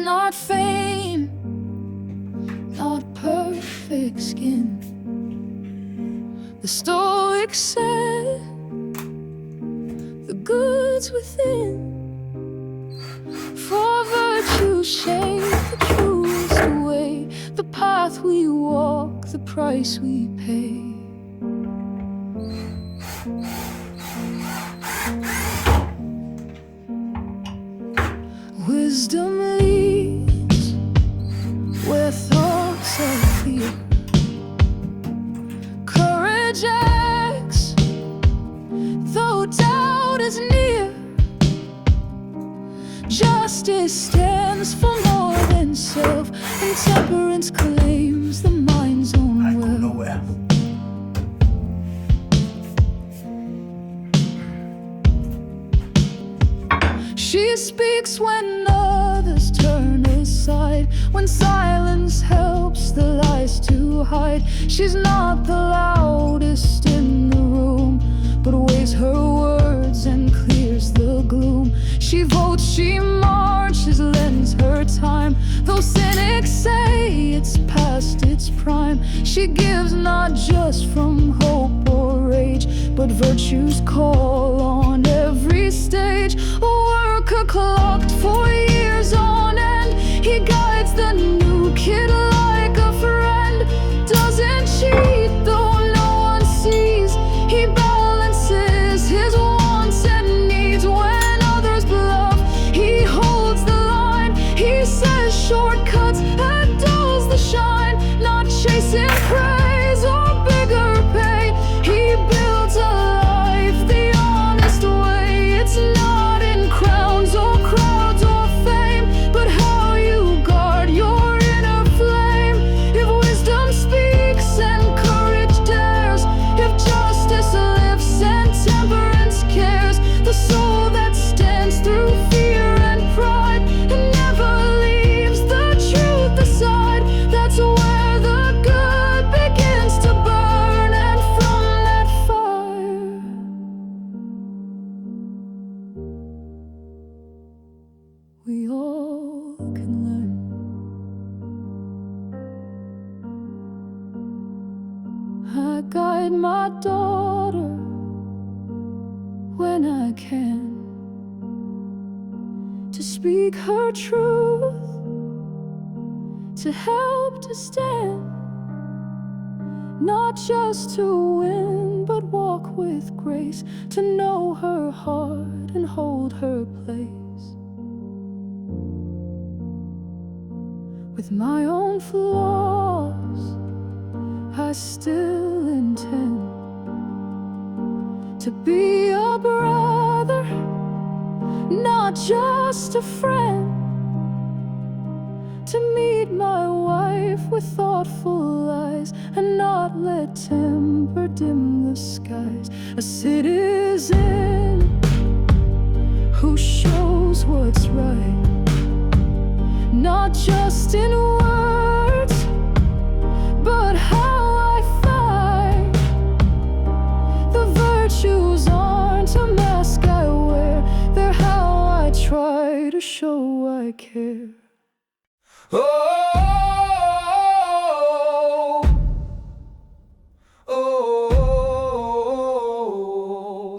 not fame, not perfect skin. The Stoics said, the good's within. For virtue shape the truest way, the path we walk, the price we pay. Wisdom leads where thoughts are clear. Courage acts though doubt is near. Justice stands for more than self, and temperance claims the mind's own will. I go nowhere. She speaks when others turn aside, when silence helps the lies to hide. She's not the loudest in the room, but weighs her words and clears the gloom. She votes, she marches, lends her time, though cynics say it's past its prime. She gives not just from hope or rage, but virtue's call on every stage. A worker clocked for years on end, he guides the new kid like a friend. Doesn't cheat though no one sees, he balances his wants and needs. When others bluff, he holds the line. He says shortcuts and dulls the shine, not chasing praise or bigger pay. He builds a life the honest way. It's not in crowns or crowds or fame, but how you guard your inner flame. If wisdom speaks and courage dares, if justice lifts and temperance cares, the soul that stands through fear and pride and never leaves the truth aside, that's where the good begins to burn. And from that fire we all can learn. I guide my daughter when I can, to speak her truth, to help to stand, not just to win, but walk with grace, to know her heart and hold her place. With my own flaws, I still intend to be a brother, not just a friend. To meet my wife with thoughtful eyes and not let temper dim the skies. A citizen who shows what's right, not just in words, but how I fight. The virtues aren't a mask I wear, they're how I try to show I care. Oh, oh, oh, oh.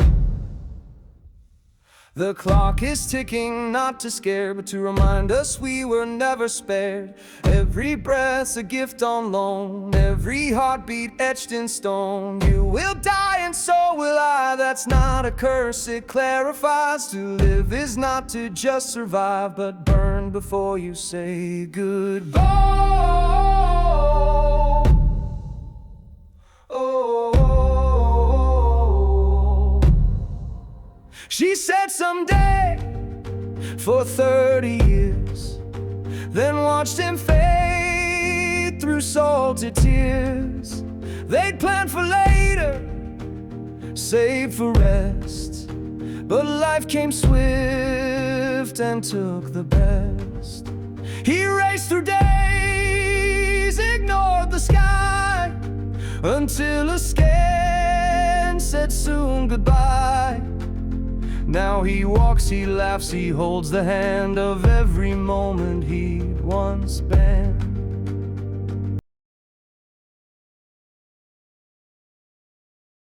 The clock is ticking, not to scare, but to remind us we were never spared. Every breath's a gift on loan, every heartbeat etched in stone. You will die and so will I, that's not a curse, it clarifies. To live is not to just survive, but burn before you say goodbye. Oh, oh, oh. She said someday for 30 years, then watched him fade through salted tears. They'd planned for later, saved for rest, but life came swift and took the best. He raced through days, ignored the sky, until a scan said soon goodbye. Now he walks, he laughs, he holds the hand of every moment he spent.